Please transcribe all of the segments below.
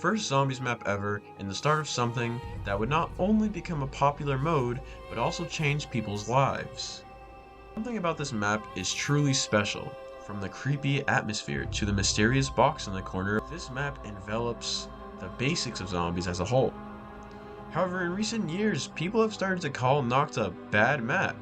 first zombies map ever and the start of something that would not only become a popular mode, but also change people's lives. Something about this map is truly special. From the creepy atmosphere to the mysterious box in the corner, this map envelops the basics of zombies as a whole. However, in recent years, people have started to call Nacht a bad map.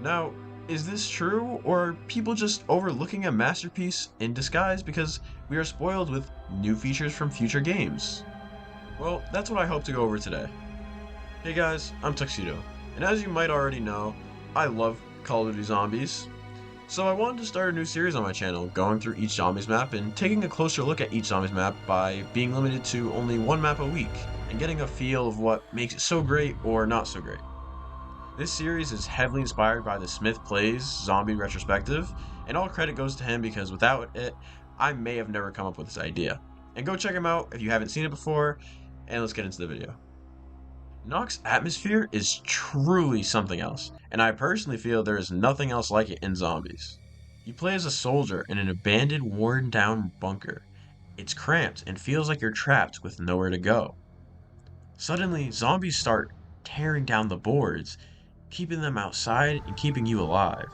Now, is this true, or are people just overlooking a masterpiece in disguise because we are spoiled with new features from future games? Well, that's what I hope to go over today. Hey guys, I'm Tuxedo, and as you might already know, I love Call of Duty Zombies. So I wanted to start a new series on my channel, going through each zombies map and taking a closer look at each zombies map by being limited to only one map a week, and getting a feel of what makes it so great or not so great. This series is heavily inspired by the Smith Plays Zombie Retrospective, and all credit goes to him because without it, I may have never come up with this idea. And go check him out if you haven't seen it before, and let's get into the video. Nacht's atmosphere is truly something else, and I personally feel there is nothing else like it in zombies. You play as a soldier in an abandoned, worn down bunker. It's cramped and feels like you're trapped with nowhere to go. Suddenly, zombies start tearing down the boards, keeping them outside and keeping you alive.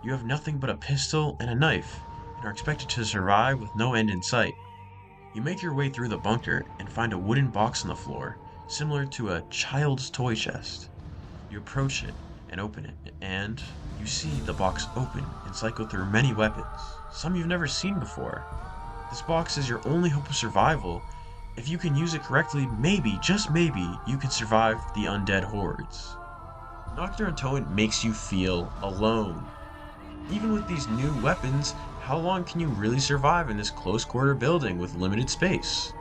You have nothing but a pistol and a knife, and are expected to survive with no end in sight. You make your way through the bunker and find a wooden box on the floor, similar to a child's toy chest. You approach it and open it, and you see the box open and cycle through many weapons, some you've never seen before. This box is your only hope of survival. If you can use it correctly, maybe, just maybe, you can survive the undead hordes. Nacht Untoten makes you feel alone. Even with these new weapons, how long can you really survive in this close-quarter building with limited space?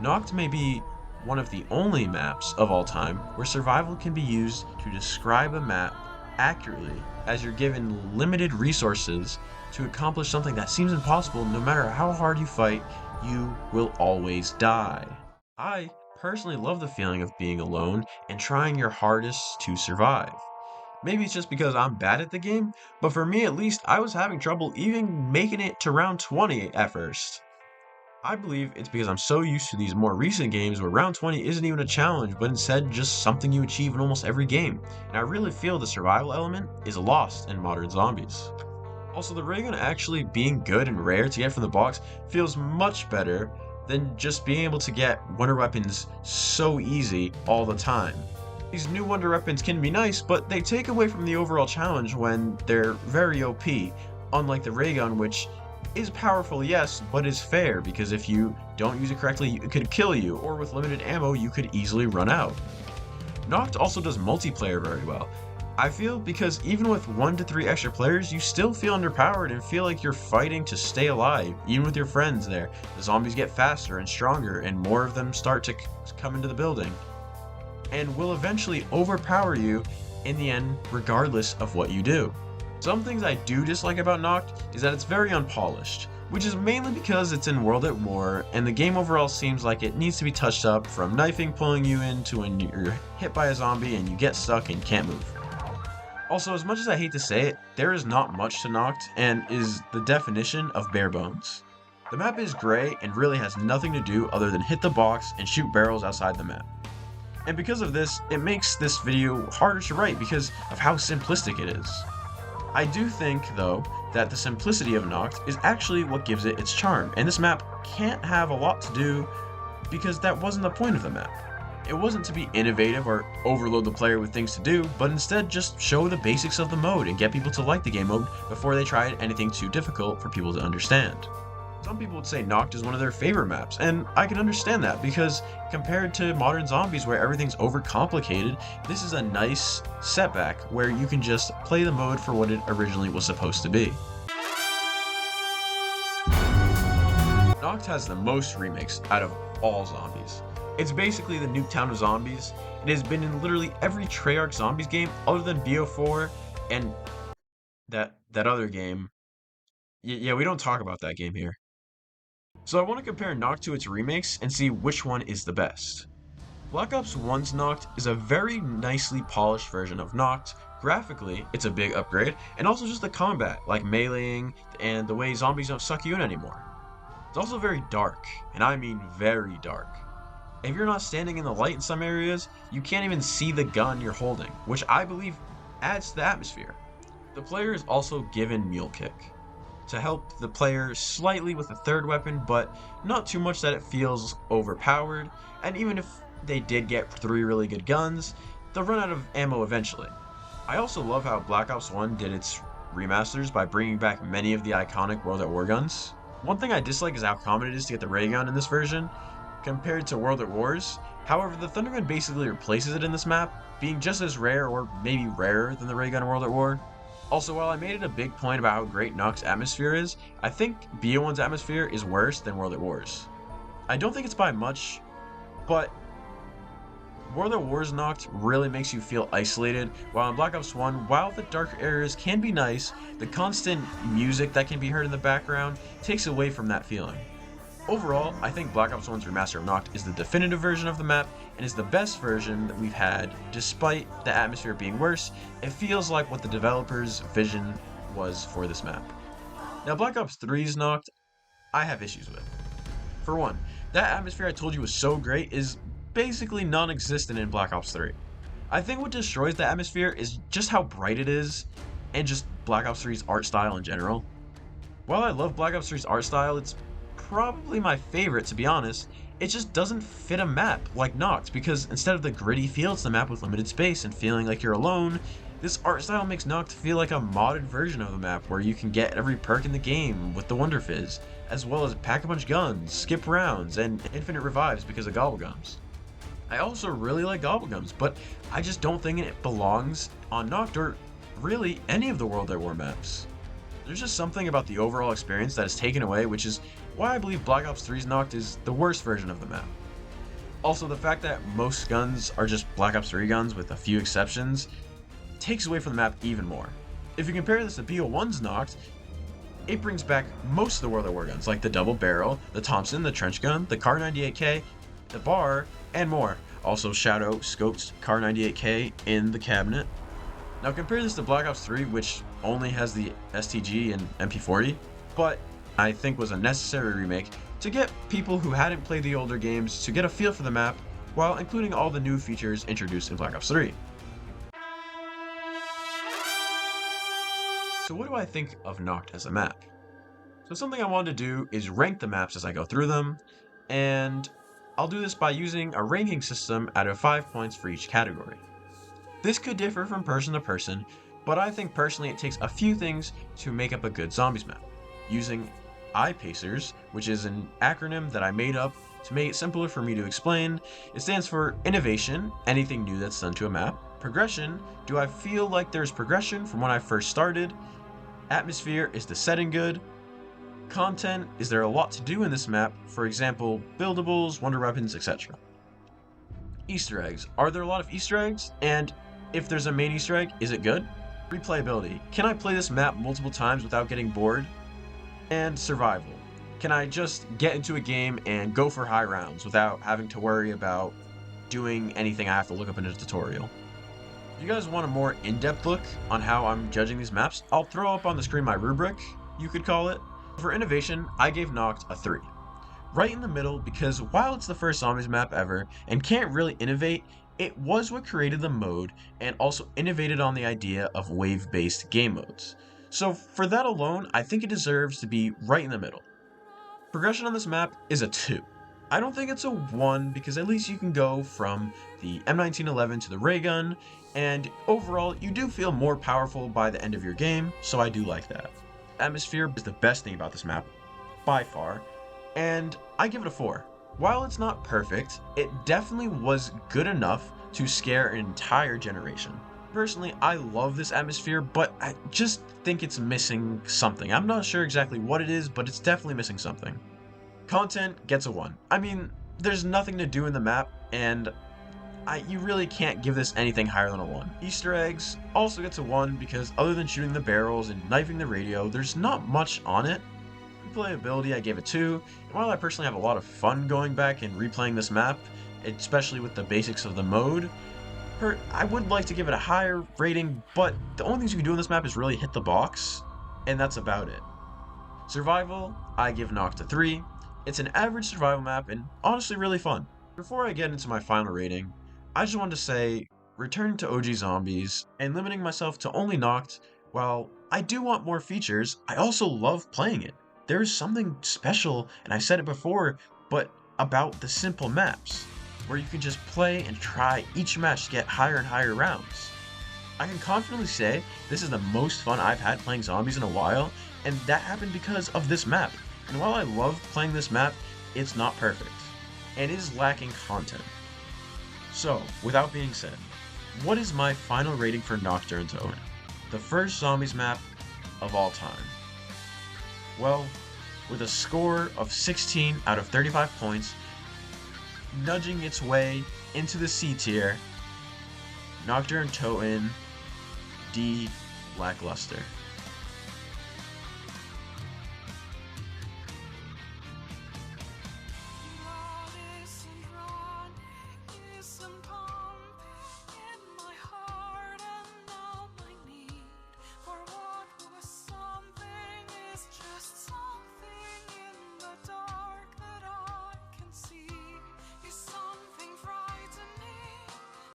Nacht may be one of the only maps of all time where survival can be used to describe a map accurately, as you're given limited resources to accomplish something that seems impossible. No matter how hard you fight, you will always die. I personally love the feeling of being alone and trying your hardest to survive. Maybe it's just because I'm bad at the game, but for me at least, I was having trouble even making it to round 20 at first. I believe it's because I'm so used to these more recent games where round 20 isn't even a challenge, but instead just something you achieve in almost every game, and I really feel the survival element is lost in modern zombies. Also, the ray gun actually being good and rare to get from the box feels much better than just being able to get wonder weapons so easy all the time. These new wonder weapons can be nice, but they take away from the overall challenge when they're very OP, unlike the ray gun, which is powerful, yes, but is fair, because if you don't use it correctly, it could kill you, or with limited ammo, you could easily run out. Nacht also does multiplayer very well. I feel because even with 1 to 3 extra players, you still feel underpowered and feel like you're fighting to stay alive, even with your friends there. The zombies get faster and stronger, and more of them start to come into the building, and will eventually overpower you in the end, regardless of what you do. Some things I do dislike about Nacht is that it's very unpolished, which is mainly because it's in World at War, and the game overall seems like it needs to be touched up, from knifing pulling you in to when you're hit by a zombie and you get stuck and can't move. Also, as much as I hate to say it, there is not much to Nacht, and is the definition of bare bones. The map is gray and really has nothing to do other than hit the box and shoot barrels outside the map. And because of this, it makes this video harder to write because of how simplistic it is. I do think, though, that the simplicity of Nacht is actually what gives it its charm, and this map can't have a lot to do because that wasn't the point of the map. It wasn't to be innovative or overload the player with things to do, but instead just show the basics of the mode and get people to like the game mode before they tried anything too difficult for people to understand. Some people would say Nacht is one of their favorite maps, and I can understand that because compared to modern zombies where everything's overcomplicated, this is a nice setback where you can just play the mode for what it originally was supposed to be. Nacht has the most remakes out of all zombies. It's basically the Nuketown of zombies. It has been in literally every Treyarch Zombies game other than BO4 and that other game. Yeah, we don't talk about that game here. So I want to compare Nacht to its remakes and see which one is the best. Black Ops 1's Nacht is a very nicely polished version of Nacht. Graphically, it's a big upgrade, and also just the combat, like meleeing and the way zombies don't suck you in anymore. It's also very dark, and I mean very dark. If you're not standing in the light in some areas, you can't even see the gun you're holding, which I believe adds to the atmosphere. The player is also given Mule Kick to help the player slightly with a third weapon, but not too much that it feels overpowered, and even if they did get 3 really good guns, they'll run out of ammo eventually. I also love how Black Ops 1 did its remasters by bringing back many of the iconic World at War guns. One thing I dislike is how common it is to get the ray gun in this version, compared to World at Wars. However, the Thunder Gun basically replaces it in this map, being just as rare or maybe rarer than the ray gun in World at War. Also, while I made it a big point about how great Nacht's atmosphere is, I think BO1's atmosphere is worse than World at War's. I don't think it's by much, but World at War's Nacht really makes you feel isolated, while in Black Ops 1, while the darker areas can be nice, the constant music that can be heard in the background takes away from that feeling. Overall, I think Black Ops 1's remaster of Nacht is the definitive version of the map and is the best version that we've had. Despite the atmosphere being worse, it feels like what the developer's vision was for this map. Now, Black Ops 3's Nacht, I have issues with. For one, that atmosphere I told you was so great is basically non-existent in Black Ops 3. I think what destroys the atmosphere is just how bright it is, and just Black Ops 3's art style in general. While I love Black Ops 3's art style, it's probably my favorite, to be honest. It just doesn't fit a map like Nacht, because instead of the gritty feel to the map with limited space and feeling like you're alone, this art style makes Nacht feel like a modded version of the map where you can get every perk in the game with the Wonder Fizz, as well as pack-a-punch guns, skip rounds, and infinite revives because of Gobblegums. I also really like Gobblegums, but I just don't think it belongs on Nacht or really any of the World at War maps. There's just something about the overall experience that is taken away, which is why I believe Black Ops 3's Nacht is the worst version of the map. Also, the fact that most guns are just Black Ops 3 guns with a few exceptions takes away from the map even more. If you compare this to BO1's Nacht, it brings back most of the World at War guns, like the double barrel, the Thompson, the trench gun, the Kar 98K, the bar, and more. Also, shout out Scopes Kar 98K in the cabinet. Now compare this to Black Ops 3, which only has the STG and MP40, but I think was a necessary remake to get people who hadn't played the older games to get a feel for the map, while including all the new features introduced in Black Ops 3. So what do I think of Nacht as a map? So something I wanted to do is rank the maps as I go through them, and I'll do this by using a ranking system out of 5 points for each category. This could differ from person to person, but I think personally it takes a few things to make up a good zombies map. Using IPACERS, which is an acronym that I made up to make it simpler for me to explain. It stands for innovation, anything new that's done to a map. Progression, do I feel like there's progression from when I first started? Atmosphere, is the setting good? Content, is there a lot to do in this map? For example, buildables, wonder weapons, etc. Easter eggs, are there a lot of Easter eggs? And if there's a main Easter egg, is it good? Replayability, can I play this map multiple times without getting bored? And survival, can I just get into a game and go for high rounds without having to worry about doing anything I have to look up in a tutorial? If you guys want a more in-depth look on how I'm judging these maps, I'll throw up on the screen my rubric, you could call it. For innovation, I gave Nacht a 3. Right in the middle, because while it's the first zombies map ever and can't really innovate, it was what created the mode and also innovated on the idea of wave-based game modes. So for that alone, I think it deserves to be right in the middle. Progression on this map is a 2. I don't think it's a 1 because at least you can go from the M1911 to the ray gun, and overall you do feel more powerful by the end of your game, so I do like that. Atmosphere is the best thing about this map, by far, and I give it a 4. While it's not perfect, it definitely was good enough to scare an entire generation. Personally, I love this atmosphere, but I just think it's missing something. I'm not sure exactly what it is, but it's definitely missing something. Content gets a 1. I mean, there's nothing to do in the map, and you really can't give this anything higher than a 1. Easter eggs also gets a 1 because other than shooting the barrels and knifing the radio, there's not much on it. Replayability, I gave it 2, and while I personally have a lot of fun going back and replaying this map, especially with the basics of the mode, I would like to give it a higher rating, but the only things you can do in this map is really hit the box, and that's about it. Survival, I give Nacht a 3. It's an average survival map and honestly really fun. Before I get into my final rating, I just wanted to say returning to OG Zombies and limiting myself to only Nacht, while I do want more features, I also love playing it. There is something special, and I said it before, but about the simple maps, where you can just play and try each match to get higher and higher rounds. I can confidently say this is the most fun I've had playing zombies in a while, and that happened because of this map. And while I love playing this map, it's not perfect, and is lacking content. So, without being said, what is my final rating for Nacht and Untoten, the first zombies map of all time? Well, with a score of 16 out of 35 points, nudging its way into the C tier, Nacht and Untoten D lackluster.